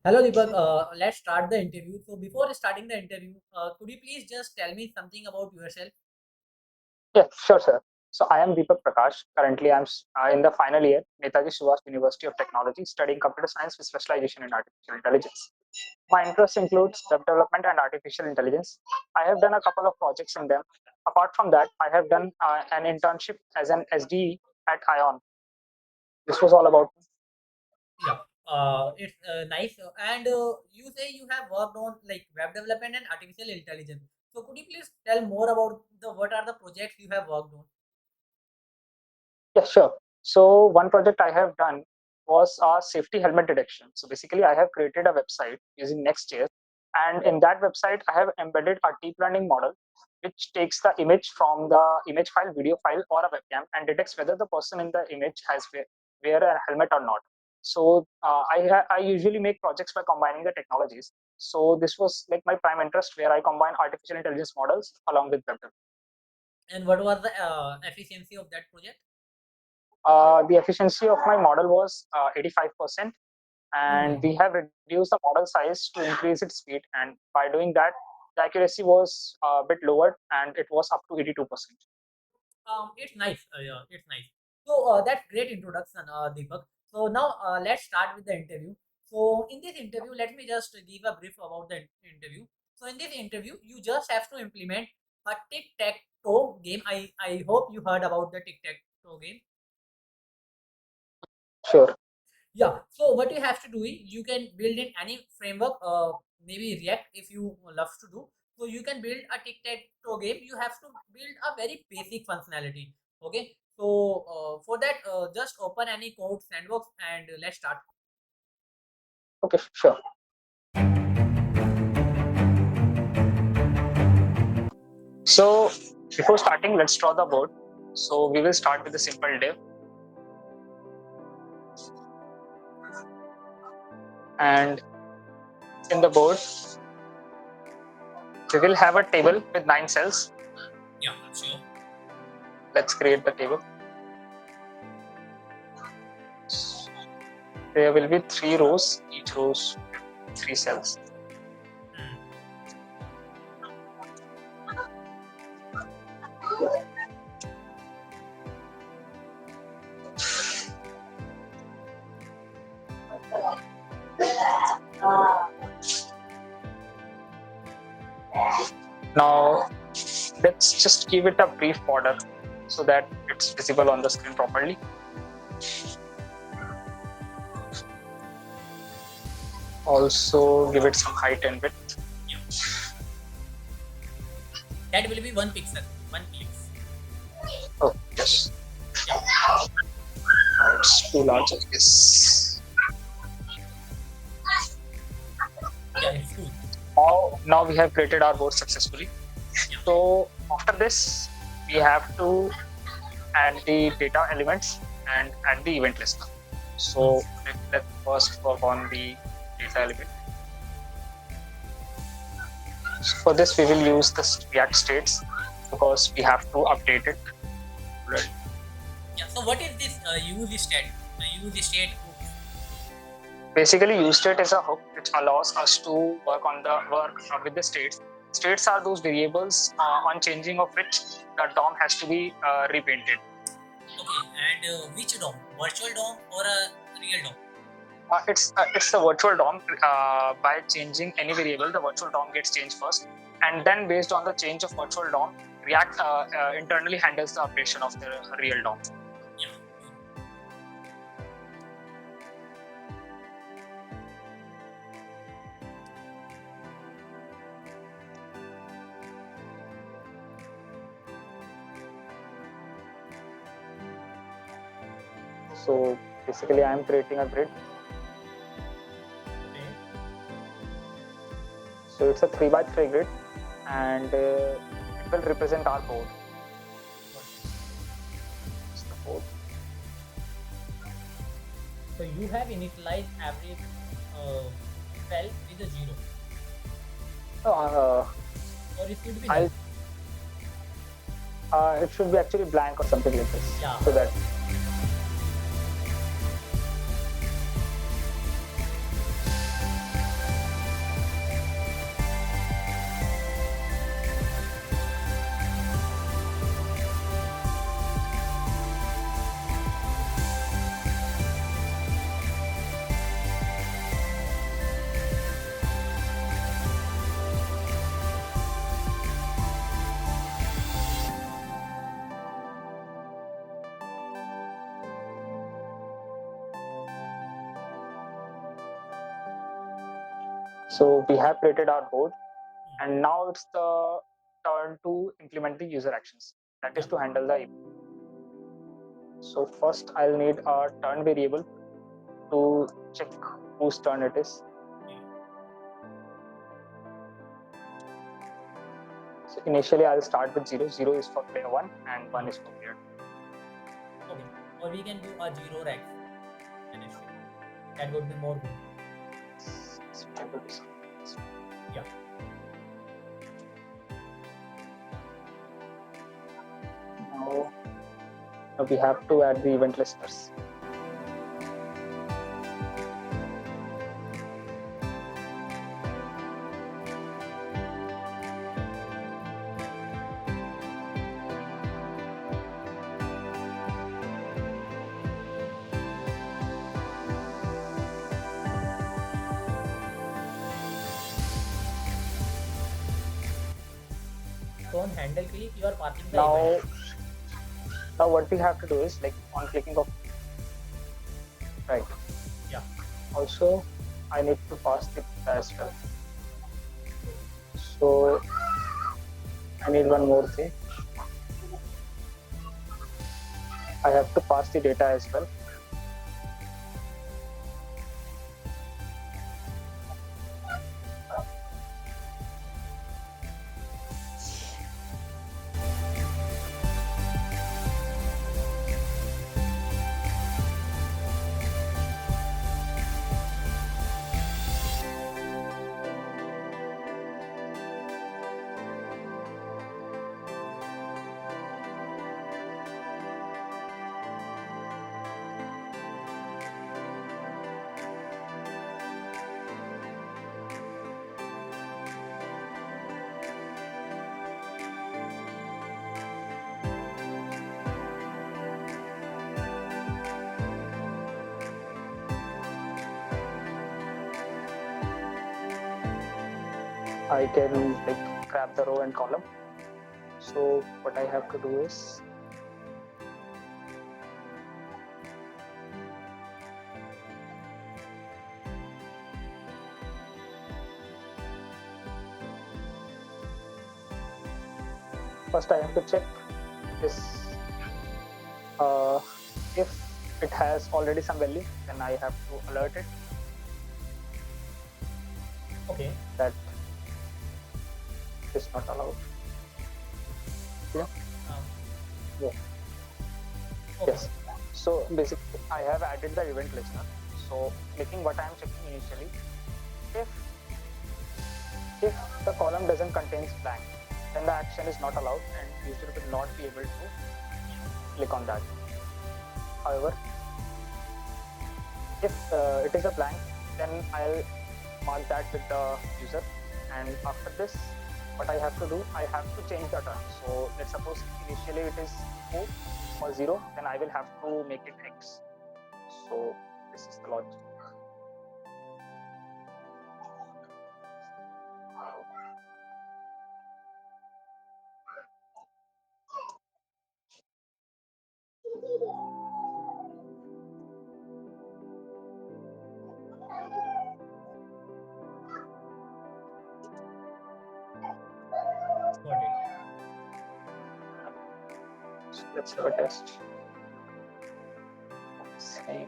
Hello, Deepak. Let's start the interview. So, before starting the interview, could you please just tell me something about yourself? Yeah, sure, sir. So I am Deepak Prakash. Currently, I'm in the final year, Netaji Subhash University of Technology, studying computer science with specialization in artificial intelligence. My interest includes web development and artificial intelligence. I have done a couple of projects in them. Apart from that, I have done an internship as an SDE at ION. This was all about. Yeah, it's nice. And you say you have worked on like web development and artificial intelligence. So, could you please tell more about the what are the projects you have worked on? Yeah, sure. So one project I have done was safety helmet detection. So basically, I have created a website using Next.js, and in that website, I have embedded a deep learning model which takes the image from the image file, video file, or a webcam and detects whether the person in the image has wear a helmet or not. So I usually make projects by combining the technologies. So this was like my prime interest, where I combine artificial intelligence models along with web development. And what was the efficiency of that project? The efficiency of my model was 85%, and Hmm. we have reduced the model size to increase its speed. And by doing that, the accuracy was a bit lowered, and it was up to 82%. It's nice. Yeah, it's nice. So that's great introduction, Deepak. So now let's start with the interview. So in this interview, let me just give a brief about the interview. So in this interview, you just have to implement a tic tac toe game. I hope you heard about the tic tac toe game. Sure. Yeah. So what you have to do is you can build in any framework, maybe React if you love to do. So you can build a tic-tac-toe game. You have to build a very basic functionality. Okay. So for that, just open any code sandbox and let's start. Okay, sure. So before starting, let's draw the board. So we will start with a simple div, and in the board, we will have a table with 9 cells. Yeah, sure. Let's create the table. There will be 3 rows, each rows 3 cells. Hmm. Now, let's just give it a brief border so that it's visible on the screen properly. Also, give it some height and width. Yeah. That will be 1 pixel, 1 pixel. Oh, yes. Yeah. It's too large, I guess. Yeah, it's cool. Now we have created our board successfully. Yeah. So after this, we have to add the data elements and add the event listener. So let's first work on the data element. So for this, we will use the React states because we have to update it. Yeah. So what is this use state? Use state. Basically, useState is a hook which allows us to work with the states. States are those variables on changing of which the DOM has to be repainted. Okay. And which DOM? Virtual DOM or a real DOM? It's the virtual DOM. By changing any variable, the virtual DOM gets changed first, and then based on the change of virtual DOM, React internally handles the updation of the real DOM. Yeah. So basically, I am creating a grid. Okay. So it's a 3 by 3 grid, and it will represent our board. It's the board. So you have initialized every cell with a zero, Uh, or it should be I'll, null. it should be actually blank or something like this. Yeah. So that So we have created our board, Hmm. and now it's the turn to implement the user actions. That is Yeah. to handle the. So first I'll need a turn variable to check whose turn it is. Yeah. So initially I'll start with 0. 0 is for player 1 and 1 Hmm. is for player 2. Okay. Or we can do a zero rex initially. That would be more good. Yeah. Now we have to add the event listeners. So on handle click, you are passing the Now, event. what we have to do is like on clicking of right. Yeah. Also, I need to pass the data as well. So I need one more thing. I have to pass the data as well. I can like grab the row and column. So what I have to do is first I have to check this if it has already some value, then I have to alert it Okay. that is not allowed. Yeah. Um, Yeah. okay. Yes. So basically, I have added the event listener. So clicking what I am checking initially, if if the column doesn't contain blank, then the action is not allowed, and user will not be able to click on that. However, if it is a blank, then I'll mark that with the user. And after this, what I have to do, I have to change the turn. So let's suppose initially it is 4 or 0, then I will have to make it X. So this is the logic. Got it. So let's have a test. Same.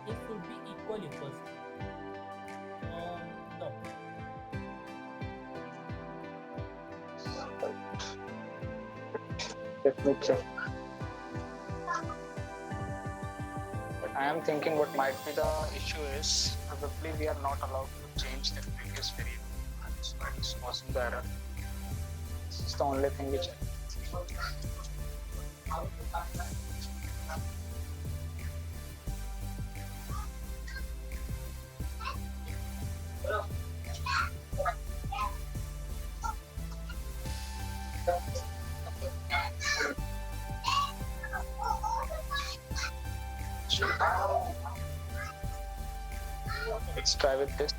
It should be equal equals. No. Let me check. But I am thinking what might be the issue is probably we are not allowed to change the previous variable. So that is causing the error. This is the only thing which Let's try with this.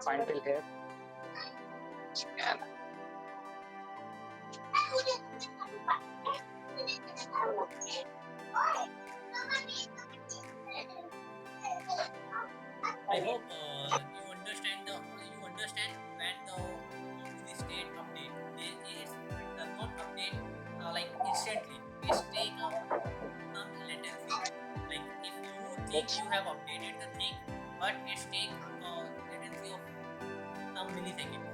Fine till here. And I hope you understand when the state update. It does not update like instantly. It's take some latency. Like if you think you have updated the thing, but it's take latency of some milliseconds.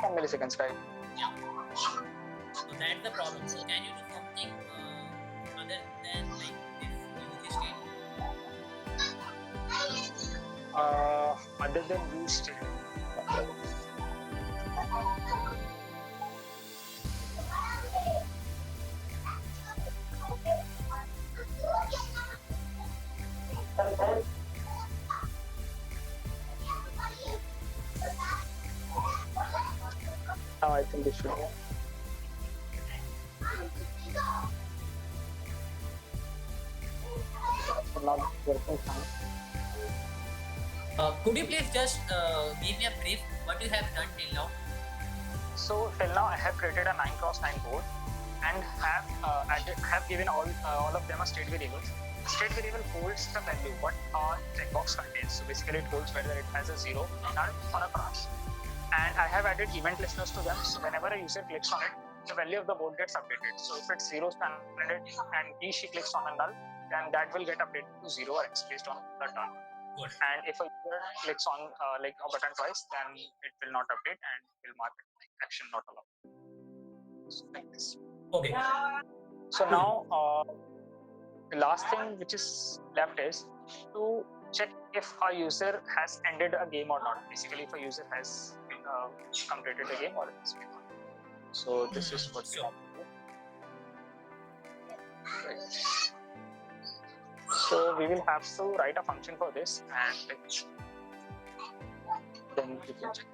10 milliseconds, right? Yeah. So that's the problem. So can you do something other than like this use state? Other than useState. Now I think this should be. Not working fine. Could you please just give me a brief what you have done till now? So till now I have created a 9x9 board and have given all of them a state variable. The state variable holds the value what our checkbox contains. So basically it holds whether it has a 0, null or a cross. And I have added event listeners to them. So whenever a user clicks on it, the value of the board gets updated. So if it's 0 standard and she clicks on a null, then that will get updated to 0 or X based on the turn. Good. And if a user clicks on like a button twice, then it will not update and will mark it like action not allowed. So like this. Okay. So now the last thing which is left is to check if a user has ended a game or not. Basically, if a user has completed the game or it's been on. So this is what we have to do. Right. So we will have to write a function for this and then we can check.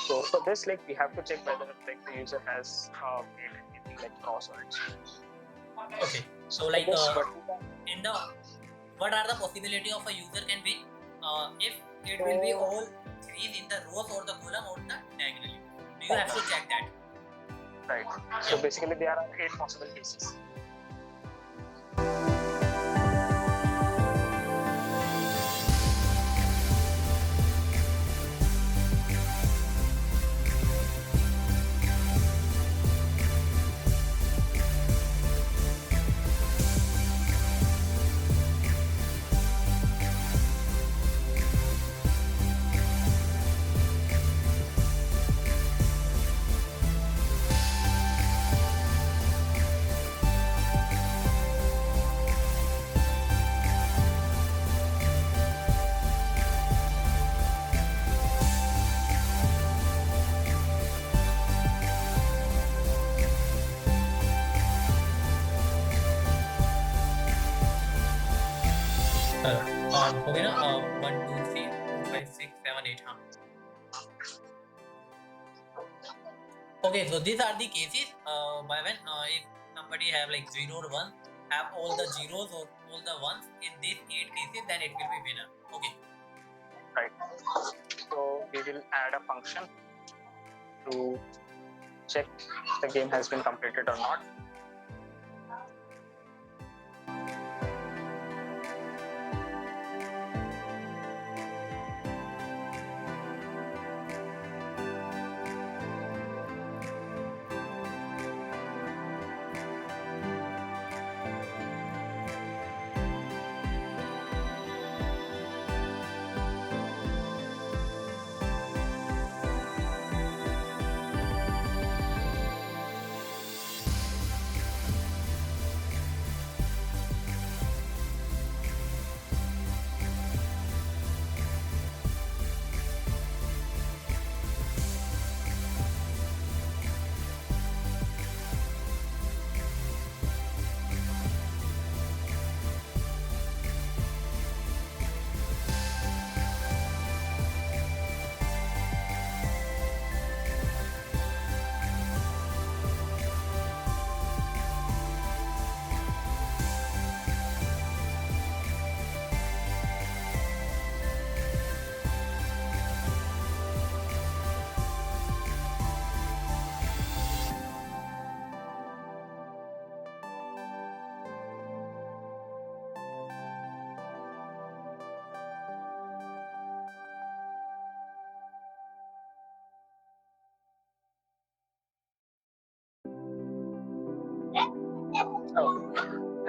So for this, like we have to check whether like the user has made anything like cross or it's. Okay. So like in the what are the possibility of a user can win if it will be all threes in the rows or the column or the diagonally. You have to check that. Right. So basically there are 8 possible cases. हो गया ना 1 2 3 4 5 6 7 8 हाँ. Okay, so these are the cases by when if somebody have like 0 or 1, have all the zeros or all the ones in these 8 cases, then it will be winner. Okay. Right. So we will add a function to check if the game has been completed or not.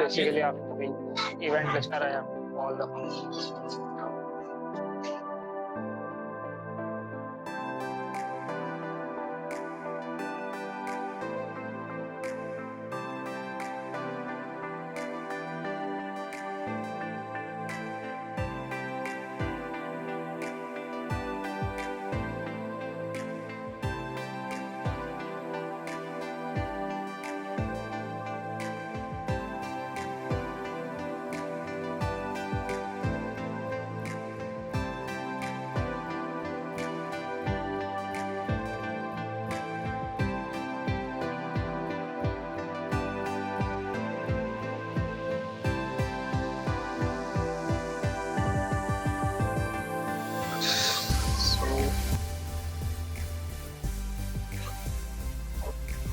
basically after the event listener, I have all the functions. So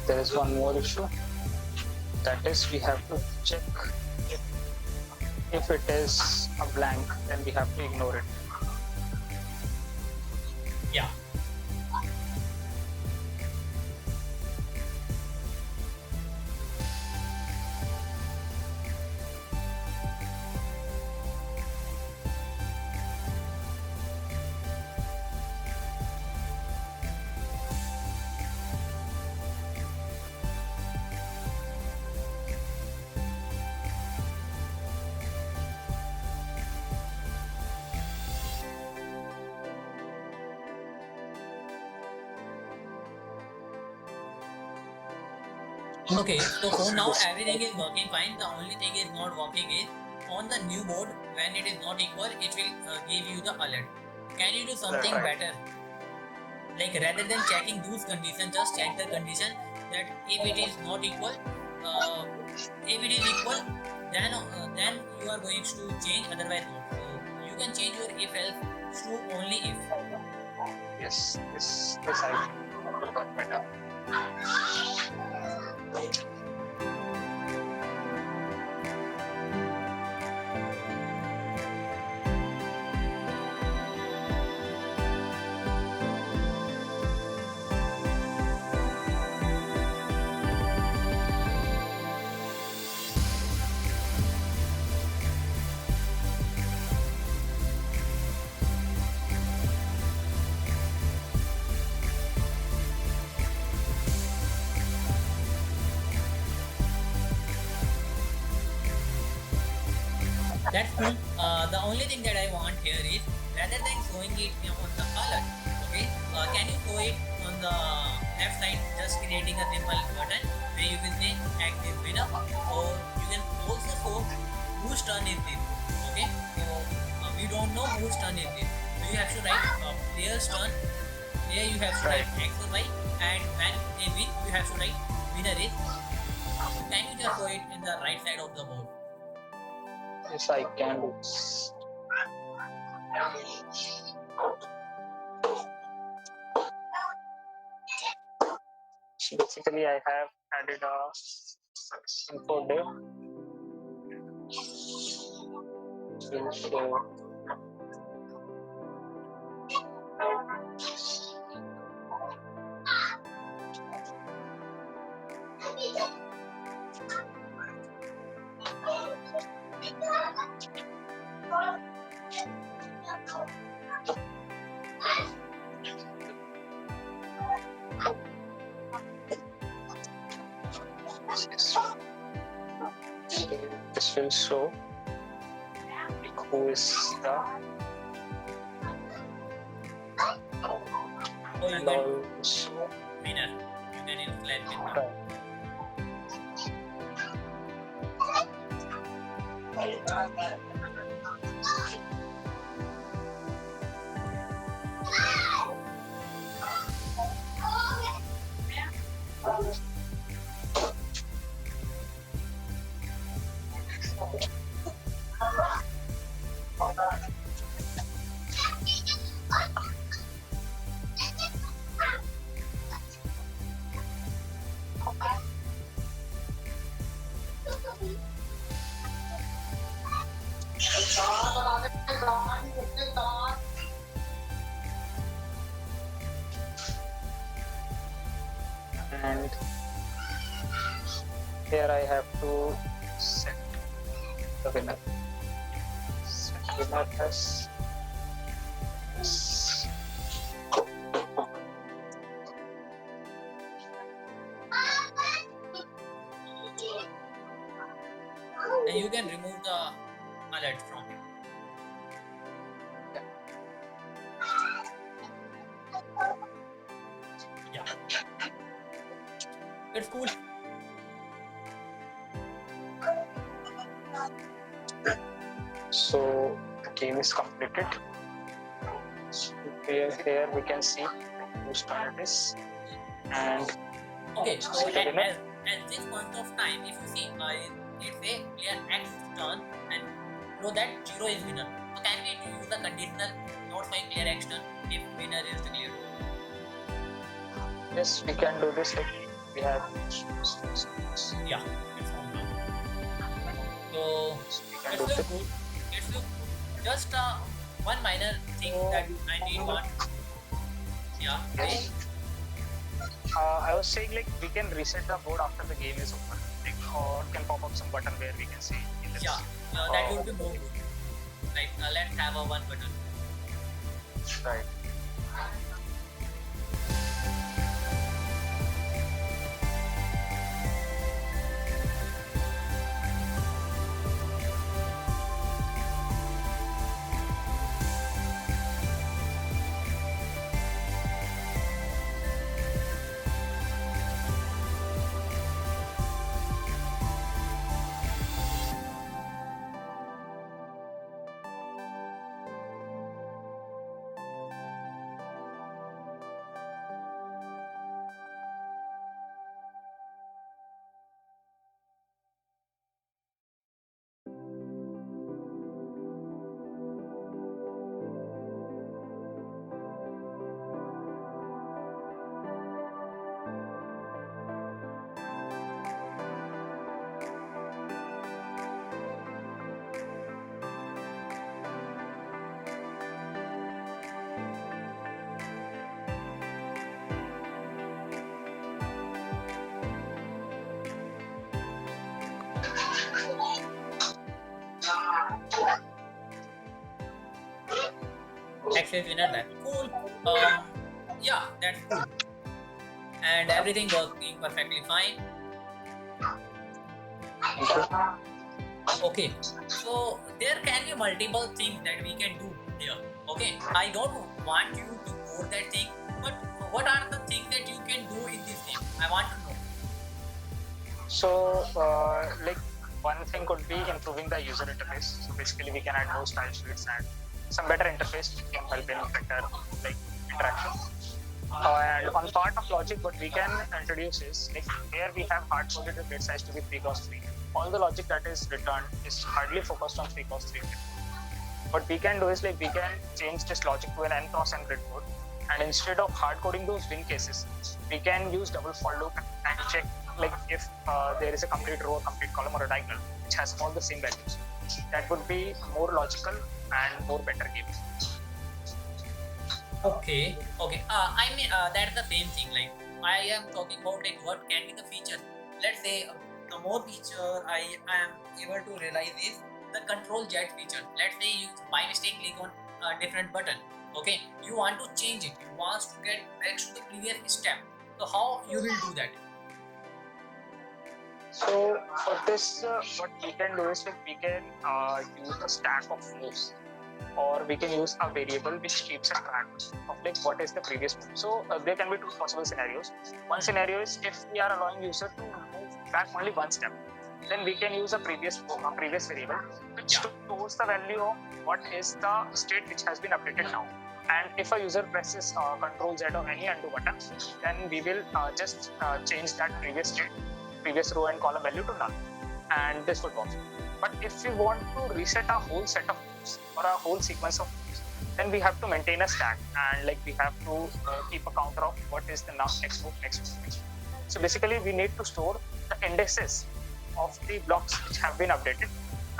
there is one more issue, that is we have to check if it is a blank, then we have to ignore it. Yeah. Okay, so for now everything is working fine. The only thing is not working is on the new board when it is not equal, it will give you the alert. Can you do something Right. better? Like rather than checking those conditions, just check the condition that if it is not equal, if it is equal, then you are going to change. Otherwise not. So you can change your if else to only if. Yes, this I got better. That's cool. The only thing that I want here is rather than showing it on the alert, okay, can you show it on the left side, just creating a simple button where you will say active winner, or you can also show whose turn is this. Okay, so we don't know whose turn is this. So you have to write player's turn. Here you have to write X or Y, and when they win, you have to write winner is. Can you just show it in the right side of the board? Yes, I can do this. So basically, I have added a info there. Will show this will show who is the Oh, you and got also winner. You can inflate it now. and here I have to set the winner. Set winner as yes. And you can remove the alert from it. Yeah, it's cool. So the game is completed. So here we can see whose turn it is. And Okay, so see the winner. at this point of time, if you see, it's a player X turn, and below that 0 is winner. So can we use the conditional not showing player X turn if winner is declared? Yes, we can do this. Like we have. Yeah, it's on now. So We can it's do look this. good. It's look good. Just one minor thing that I need one. Yeah. Okay. Yes. I was saying like we can reset the board after the game is over. Like, or can pop up some button where we can see. Yeah, that would be more good. Like let's have a one button. Right. Access winner that cool. Yeah, that's cool. And everything working perfectly fine. Okay, so there can be multiple things that we can do here. Okay, I don't want you to code that thing, but what are the things that you can do in this game? I want to know. So like one thing could be improving the user interface. So basically we can add more style sheets and some better interface can help in better like interaction. And on part of logic, what we can introduce is like here we have hard coded the grid size to be 3 cross 3. All the logic that is returned is hardly focused on 3 cross 3. What we can do is like we can change this logic to an n cross n grid code, and instead of hard coding those win cases, we can use double for loop and check like if there is a complete row, a complete column, or a diagonal which has all the same values. That would be more logical and more better game. Okay. I mean that's the same thing. Like I am talking about like what can be the feature. Let's say the more feature I am able to realize is the control jet feature. Let's say you by mistake click on a different button. Okay, you want to change it. You want to get back to the previous step. So how you will do that? So for this, what we can do is like we can use a stack of moves, or we can use a variable which keeps a track of like what is the previous move. So there can be two possible scenarios. One scenario is if we are allowing user to move back only one step, then we can use a previous variable which stores the value of what is the state which has been updated now. And if a user presses Control Z or any undo button, then we will just change that previous row and column value to null, and this would work. But if we want to reset a whole set of moves or a whole sequence of moves, then we have to maintain a stack, and like we have to keep a counter of what is the next move. So basically, we need to store the indices of the blocks which have been updated,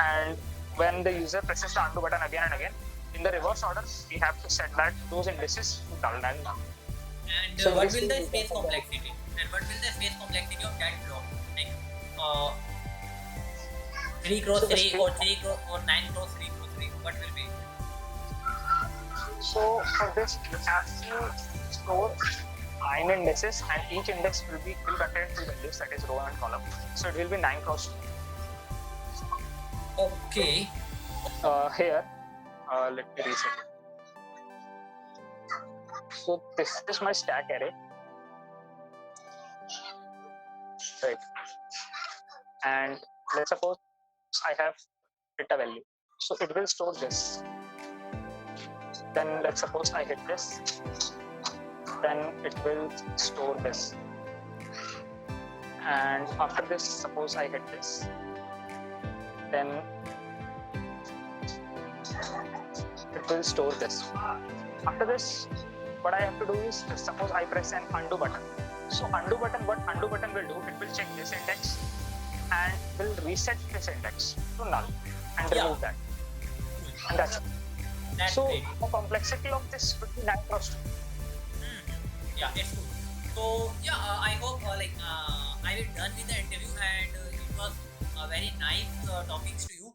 and when the user presses the undo button again and again, in the reverse order, we have to set that those indices to null and null. And so what will the space complexity? And what will the space complexity of that block? Like, 3 cross So the 3 string, or 3 cross or 9 cross 3 cross 3? What will be? so for this you have to store 9 indexes, and each index will contain 2 values, that is row and column. So it will be 9 cross 2. Okay. Here, let me reset it. So this is my stack array, right? And let's suppose I have hit a value, so it will store this. Then let's suppose I hit this, then it will store this. And after this, suppose I hit this, then it will store this. After this, what I have to do is, suppose I press an undo button. So undo button, what undo button will do, it will check this index and will reset this index to null and remove that. And that's it. That's So great. the complexity of this would be 9 cross 2. Yeah, it's good. So yeah, I hope I will done with the interview, and it was very nice talking to you.